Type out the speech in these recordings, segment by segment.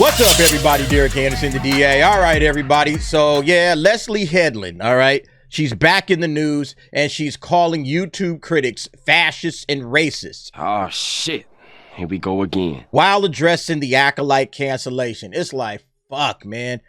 What's up, everybody? Derek Anderson, the DA. All right, everybody. So, yeah, Leslye Headland, all right? She's back in the news, and she's calling YouTube critics fascists and racists. Oh, shit. Here we go again. While addressing the Acolyte cancellation. It's like, fuck, man.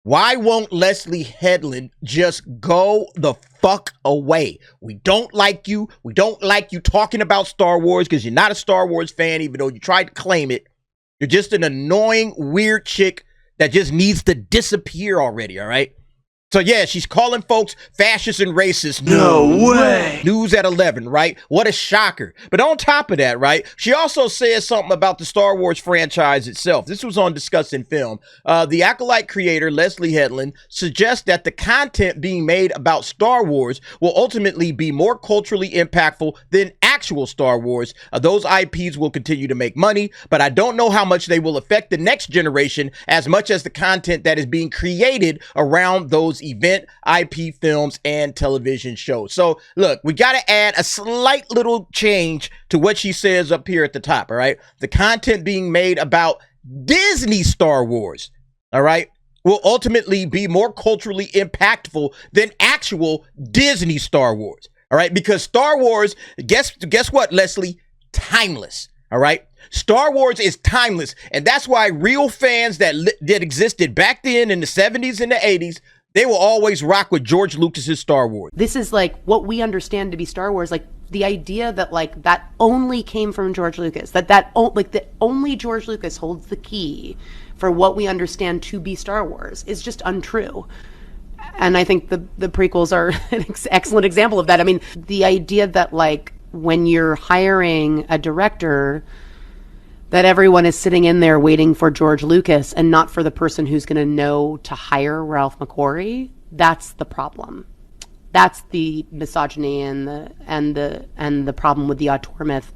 Why won't Leslye Headland just go the fuck away? We don't like you. We don't like you talking about Star Wars because you're not a Star Wars fan, even though you tried to claim it. You're just an annoying, weird chick that just needs to disappear already, all right? So, yeah, she's calling folks fascists and racists. No way. News at 11, right? What a shocker. But on top of that, right, she also says something about the Star Wars franchise itself. This was on Discussing Film. The Acolyte creator, Leslye Headland, suggests that the content being made about Star Wars will ultimately be more culturally impactful than actual Star Wars. Those IPs will continue to make money, but I don't know how much they will affect the next generation as much as the content that is being created around those event IP films and television shows. So look, we got to add a slight little change to what she says up here at the top. All right. The content being made about Disney Star Wars, all right, will ultimately be more culturally impactful than actual Disney Star Wars. All right. Because Star Wars, guess what, Leslye? Timeless. All right. Star Wars is timeless. And that's why real fans that existed back then in the 70s and the 80s, they will always rock with George Lucas's Star Wars. This is like what we understand to be Star Wars. Like the idea that like that only came from George Lucas, that only George Lucas holds the key for what we understand to be Star Wars is just untrue. And I think the prequels are an excellent example of that. I mean, the idea that like when you're hiring a director, that everyone is sitting in there waiting for George Lucas and not for the person who's going to know to hire Ralph McQuarrie. That's the problem. That's the misogyny and the problem with the auteur myth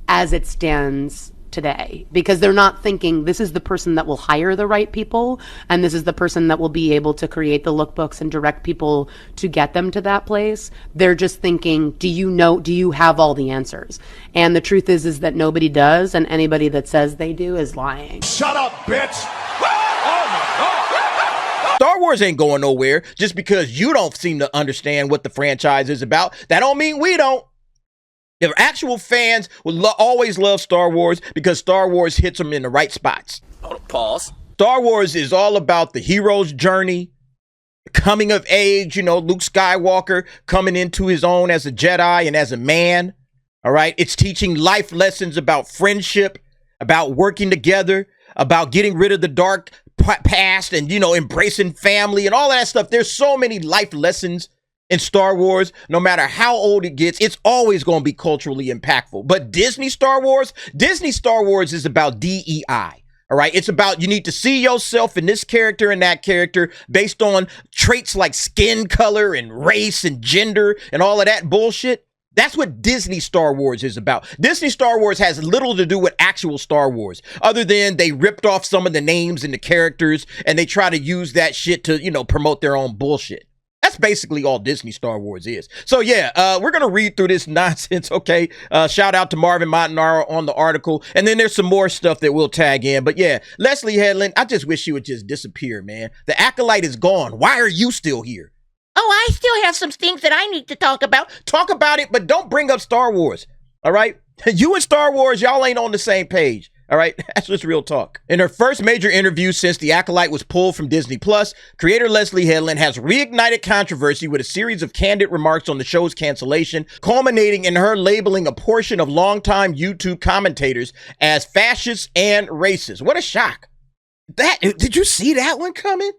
as it stands today, because they're not thinking this is the person that will hire the right people and this is the person that will be able to create the lookbooks and direct people to get them to that place. They're just thinking, do you have all the answers? And the truth is that nobody does, and anybody that says they do is lying. Shut up, bitch! Star Wars ain't going nowhere. Just because you don't seem to understand what the franchise is about, that don't mean we don't. If actual fans will always love Star Wars because Star Wars hits them in the right spots. Pause. Star Wars is all about the hero's journey, coming of age, you know, Luke Skywalker coming into his own as a Jedi and as a man. All right. It's teaching life lessons about friendship, about working together, about getting rid of the dark past and, you know, embracing family and all of that stuff. There's so many life lessons in Star Wars. No matter how old it gets, it's always going to be culturally impactful. But Disney Star Wars is about DEI. All right. It's about, you need to see yourself in this character and that character based on traits like skin color and race and gender and all of that bullshit. That's what Disney Star Wars is about. Disney Star Wars has little to do with actual Star Wars, other than they ripped off some of the names and the characters and they try to use that shit to, you know, promote their own bullshit. That's basically all Disney Star Wars is. So, yeah, we're going to read through this nonsense, okay? Shout out to Marvin Montanaro on the article. And then there's some more stuff that we'll tag in. But, yeah, Leslye Headland, I just wish she would just disappear, man. The Acolyte is gone. Why are you still here? Oh, I still have some things that I need to talk about. Talk about it, but don't bring up Star Wars, all right? You and Star Wars, y'all ain't on the same page. All right, that's just real talk. In her first major interview since The Acolyte was pulled from Disney Plus, creator Leslye Headland has reignited controversy with a series of candid remarks on the show's cancellation, culminating in her labeling a portion of longtime YouTube commentators as fascists and racist. What a shock. Did you see that one coming?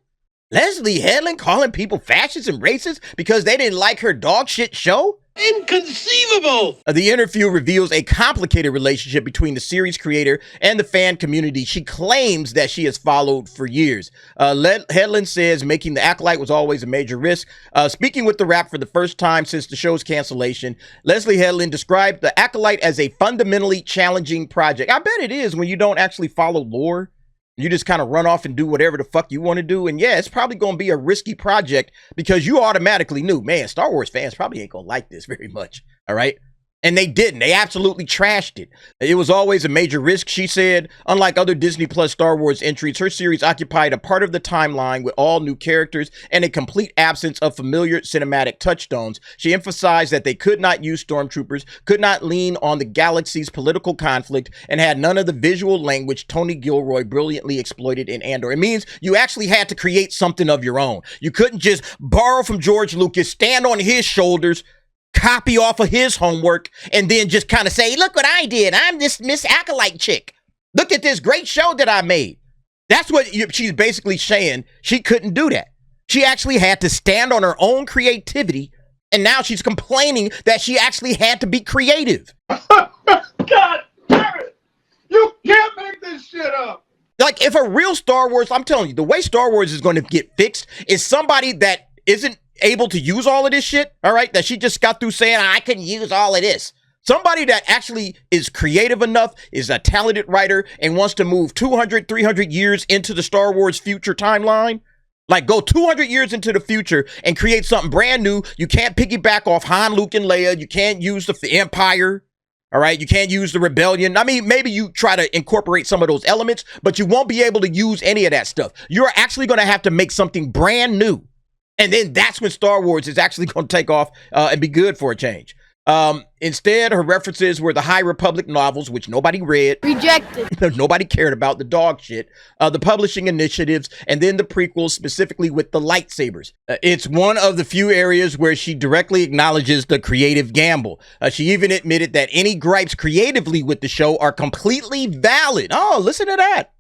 Leslye Headland calling people fascists and racist because they didn't like her dog shit show? Inconceivable! The interview reveals a complicated relationship between the series creator and the fan community she claims that she has followed for years. Headland says making The Acolyte was always a major risk. Speaking with The Wrap for the first time since the show's cancellation, Leslye Headland described The Acolyte as a fundamentally challenging project. I bet it is when you don't actually follow lore. You just kind of run off and do whatever the fuck you want to do. And yeah, it's probably going to be a risky project because you automatically knew, man, Star Wars fans probably ain't going to like this very much. All right. And they didn't. They absolutely trashed it. It was always a major risk, she said. Unlike other Disney Plus Star Wars entries, her series occupied a part of the timeline with all new characters and a complete absence of familiar cinematic touchstones. She emphasized that they could not use stormtroopers, could not lean on the galaxy's political conflict, and had none of the visual language Tony Gilroy brilliantly exploited in Andor. It means you actually had to create something of your own. You couldn't just borrow from George Lucas, stand on his shoulders, copy off of his homework, and then just kind of say, look what I did. I'm this Miss Acolyte chick. Look at this great show that I made. That's what she's basically saying. She couldn't do that. She actually had to stand on her own creativity, and now she's complaining that she actually had to be creative. God damn it! You can't make this shit up! Like, if a real Star Wars, I'm telling you, the way Star Wars is going to get fixed is somebody that isn't able to use all of this shit, all right, that she just got through saying, I can use all of this. Somebody that actually is creative enough, is a talented writer, and wants to move 200, 300 years into the Star Wars future timeline. Like, go 200 years into the future and create something brand new. You can't piggyback off Han, Luke, and Leia. You can't use the Empire. All right, you can't use the Rebellion. I mean, maybe you try to incorporate some of those elements, but you won't be able to use any of that stuff. You're actually going to have to make something brand new. And then that's when Star Wars is actually going to take off and be good for a change. Instead, her references were the High Republic novels, which nobody read. Rejected. Nobody cared about the dog shit. The publishing initiatives, and then the prequels, specifically with the lightsabers. It's one of the few areas where she directly acknowledges the creative gamble. She even admitted that any gripes creatively with the show are completely valid. Oh, listen to that.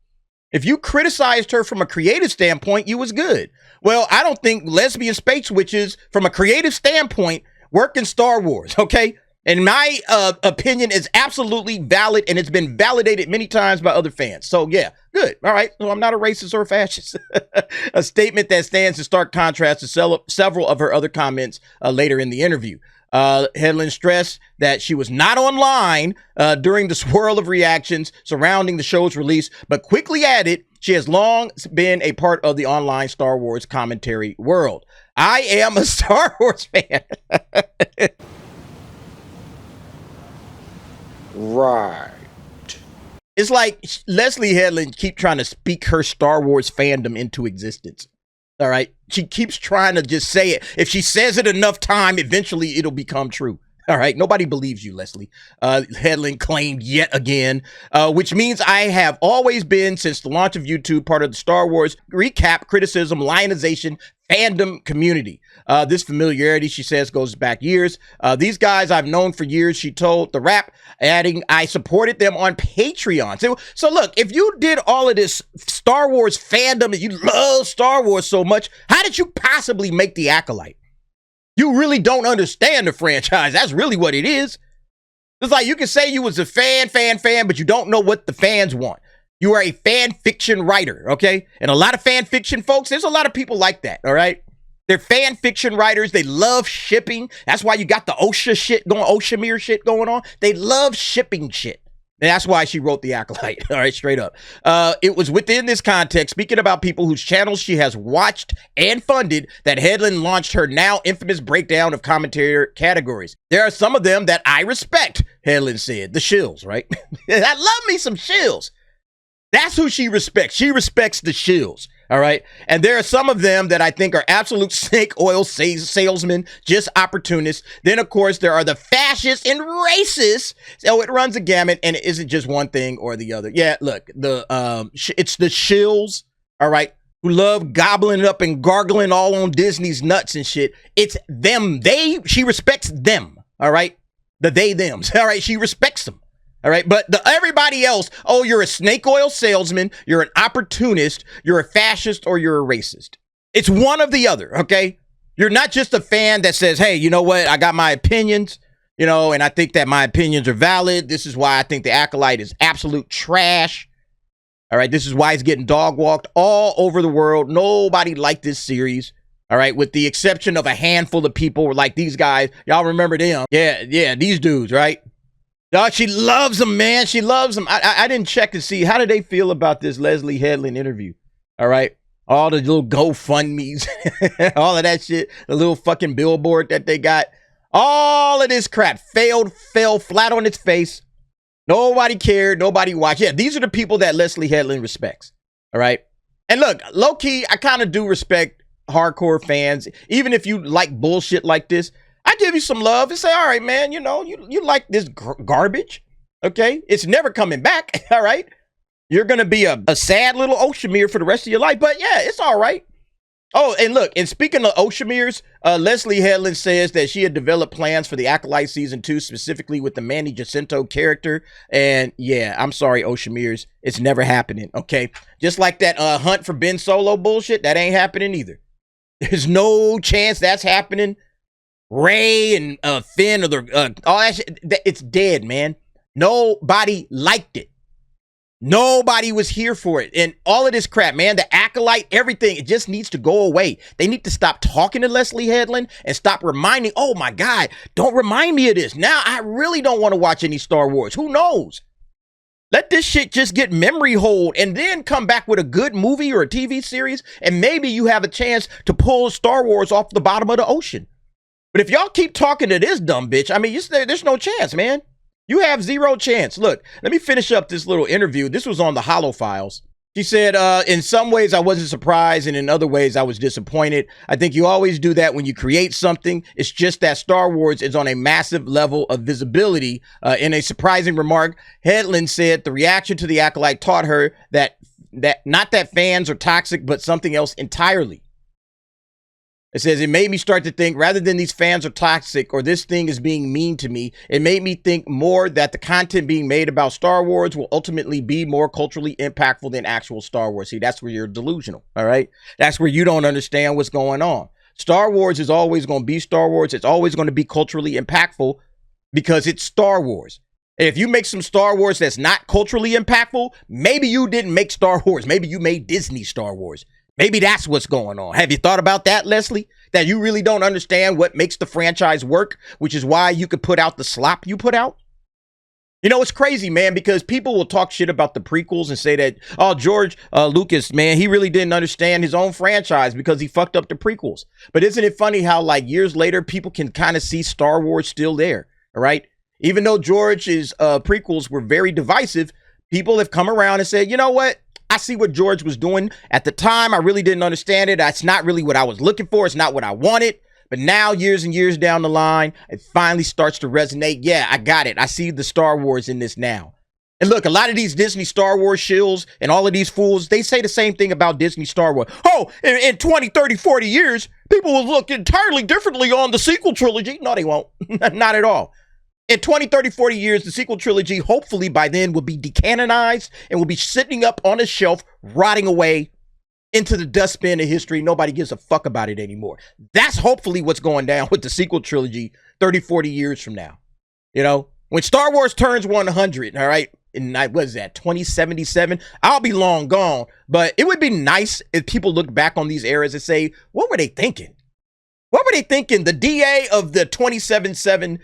If you criticized her from a creative standpoint, you was good. Well, I don't think lesbian space witches, from a creative standpoint, work in Star Wars, okay? And my opinion is absolutely valid, and it's been validated many times by other fans. So, yeah, good. All right. So I'm not a racist or a fascist. A statement that stands in stark contrast to several of her other comments later in the interview. Headland stressed that she was not online during the swirl of reactions surrounding the show's release, but quickly added she has long been a part of the online Star Wars commentary world. I am a Star Wars fan. Right. It's like Leslye Headland keep trying to speak her Star Wars fandom into existence. All right. She keeps trying to just say it. If she says it enough time, eventually it'll become true. All right. Nobody believes you, Leslye. Headland claimed yet again, which means I have always been, since the launch of YouTube, part of the Star Wars recap, criticism, lionization, fandom community. This familiarity, she says, goes back years. These guys I've known for years, she told The Wrap, adding, I supported them on Patreon. So look, if you did all of this Star Wars fandom and you love Star Wars so much, how did you possibly make The Acolyte? You really don't understand the franchise. That's really what it is. It's like you can say you was a fan, but you don't know what the fans want. You are a fan fiction writer, okay? And a lot of fan fiction folks, there's a lot of people like that, all right? They're fan fiction writers. They love shipping. That's why you got the Oshimir shit going on. They love shipping shit. And that's why she wrote The Acolyte, all right, straight up. It was within this context, speaking about people whose channels she has watched and funded, that Headland launched her now infamous breakdown of commentary categories. There are some of them that I respect, Headland said. The shills, right? I love me some shills. That's who she respects. She respects the shills. All right. And there are some of them that I think are absolute snake oil salesmen, just opportunists. Then, of course, there are the fascists and racists. So it runs a gamut, and it isn't just one thing or the other. Yeah, look, it's the shills, all right, who love gobbling up and gargling all on Disney's nuts and shit. It's them. She respects them. All right. The they, thems. All right. She respects them. All right. But everybody else, oh, you're a snake oil salesman, you're an opportunist, you're a fascist, or you're a racist. It's one of the other. OK, you're not just a fan that says, hey, you know what? I got my opinions, you know, and I think that my opinions are valid. This is why I think The Acolyte is absolute trash. All right. This is why it's getting dog walked all over the world. Nobody liked this series. All right. With the exception of a handful of people like these guys. Y'all remember them? Yeah. These dudes. Right. Dog, she loves them, man. She loves them. I didn't check to see how did they feel about this Leslye Headland interview. All right. All the little GoFundMes, all of that shit, the little fucking billboard that they got. All of this crap fell flat on its face. Nobody cared. Nobody watched. Yeah, these are the people that Leslye Headland respects. All right. And look, low key, I kind of do respect hardcore fans. Even if you like bullshit like this, I give you some love and say, all right, man, you know, you like this garbage. Okay. It's never coming back. All right. You're going to be a sad little Oshimir for the rest of your life. But yeah, it's all right. Oh, and look, and speaking of Oshimirs, Leslye Headland says that she had developed plans for the Acolyte season 2, specifically with the Manny Jacinto character. And yeah, I'm sorry, Oshimirs, it's never happening. Okay, just like that Hunt for Ben Solo bullshit, that ain't happening either. There's no chance that's happening. Ray and Finn or the all that shit, it's dead, man. Nobody liked it. Nobody was here for it. And all of this crap, man, the Acolyte, everything, it just needs to go away. They need to stop talking to Leslye Headland and stop reminding, oh my God, don't remind me of this. Now I really don't want to watch any Star Wars. Who knows? Let this shit just get memory hold and then come back with a good movie or a TV series. And maybe you have a chance to pull Star Wars off the bottom of the ocean. But if y'all keep talking to this dumb bitch, I mean, there's no chance, man. You have zero chance. Look, let me finish up this little interview. This was on the Hollow Files. She said, in some ways I wasn't surprised, and in other ways I was disappointed. I think you always do that when you create something. It's just that Star Wars is on a massive level of visibility. In a surprising remark, Headland said the reaction to the Acolyte taught her that not that fans are toxic, but something else entirely. It says, it made me start to think, rather than these fans are toxic or this thing is being mean to me, it made me think more that the content being made about Star Wars will ultimately be more culturally impactful than actual Star Wars. See, that's where you're delusional, all right? That's where you don't understand what's going on. Star Wars is always going to be Star Wars. It's always going to be culturally impactful because it's Star Wars. And if you make some Star Wars that's not culturally impactful, maybe you didn't make Star Wars. Maybe you made Disney Star Wars. Maybe that's what's going on. Have you thought about that, Leslye? That you really don't understand what makes the franchise work, which is why you could put out the slop you put out? You know, it's crazy, man, because people will talk shit about the prequels and say that, oh, George Lucas, man, he really didn't understand his own franchise because he fucked up the prequels. But isn't it funny how, like, years later, people can kind of see Star Wars still there, all right? Even though George's prequels were very divisive, people have come around and said, you know what? I see what George was doing. At the time, I really didn't understand it. That's not really what I was looking for. It's not what I wanted. But now, years and years down the line, it finally starts to resonate. Yeah, I got it. I see the Star Wars in this now. And look, a lot of these Disney Star Wars shills and all of these fools, they say the same thing about Disney Star Wars. Oh, in 20, 30, 40 years, people will look entirely differently on the sequel trilogy. No, they won't. Not at all. In 20, 30, 40 years, the sequel trilogy, hopefully by then, will be decanonized and will be sitting up on a shelf, rotting away into the dustbin of history. Nobody gives a fuck about it anymore. That's hopefully what's going down with the sequel trilogy 30, 40 years from now. You know, when Star Wars turns 100, all right, in, what is that, 2077, I'll be long gone. But it would be nice if people look back on these eras and say, what were they thinking? What were they thinking? The DA of the 2077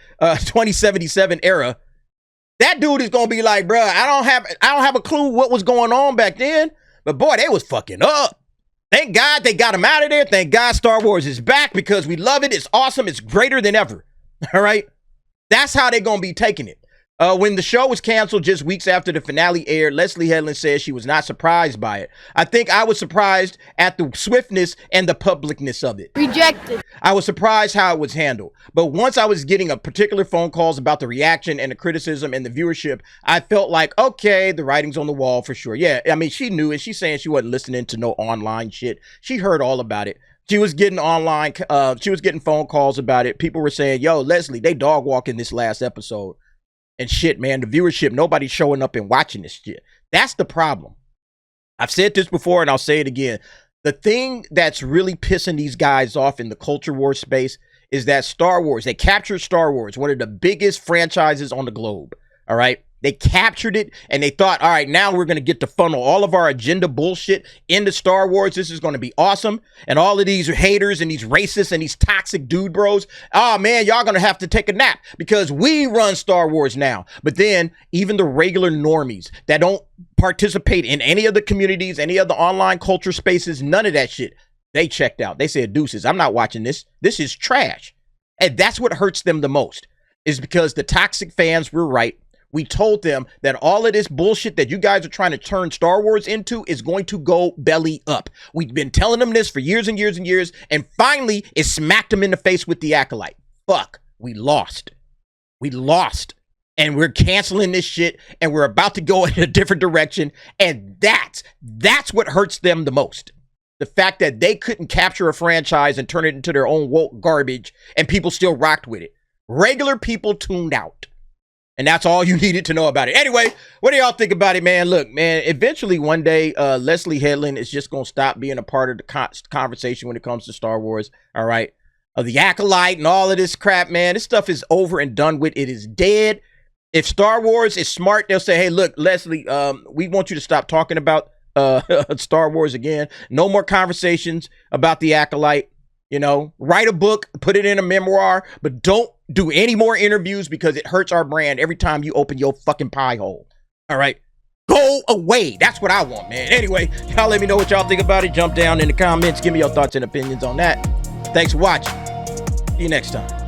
era, that dude is gonna be like, bro, I don't have a clue what was going on back then, but boy, they was fucking up. Thank God they got him out of there. Thank God Star Wars is back because we love it. It's awesome. It's greater than ever. All right, that's how they're gonna be taking it. When the show was canceled just weeks after the finale aired, Leslye Headland says she was not surprised by it. I think I was surprised at the swiftness and the publicness of it. Rejected. I was surprised how it was handled. But once I was getting a particular phone calls about the reaction and the criticism and the viewership, I felt like, okay, the writing's on the wall for sure. Yeah, I mean, she knew it. She's saying she wasn't listening to no online shit. She heard all about it. She was getting she was getting phone calls about it. People were saying, yo, Leslye, they dog walking this last episode. And shit, man, the viewership, nobody's showing up and watching this shit. That's the problem. I've said this before and I'll say it again. The thing that's really pissing these guys off in the culture war space is that Star Wars, they captured Star Wars, one of the biggest franchises on the globe. All right. They captured it and they thought, all right, now we're going to get to funnel all of our agenda bullshit into Star Wars. This is going to be awesome. And all of these haters and these racists and these toxic dude bros, oh man, y'all going to have to take a nap because we run Star Wars now. But then even the regular normies that don't participate in any of the communities, any of the online culture spaces, none of that shit, they checked out. They said, deuces, I'm not watching this. This is trash. And that's what hurts them the most, is because the toxic fans were right. We told them that all of this bullshit that you guys are trying to turn Star Wars into is going to go belly up. We've been telling them this for years and years and years, and finally it smacked them in the face with the Acolyte. Fuck, we lost. We lost. And we're canceling this shit, and we're about to go in a different direction, and that's what hurts them the most. The fact that they couldn't capture a franchise and turn it into their own woke garbage, and people still rocked with it. Regular people tuned out. And that's all you needed to know about it. Anyway, what do y'all think about it, man? Look, man, eventually one day, Leslye Headland is just going to stop being a part of the conversation when it comes to Star Wars, all right? The Acolyte and all of this crap, man. This stuff is over and done with. It is dead. If Star Wars is smart, they'll say, hey, look, Leslye, we want you to stop talking about Star Wars again. No more conversations about the Acolyte. You know, write a book, put it in a memoir, but don't do any more interviews because it hurts our brand every time you open your fucking pie hole. All right, go away. That's what I want, man. Anyway, y'all let me know what y'all think about it. Jump down in the comments. Give me your thoughts and opinions on that. Thanks for watching. See you next time.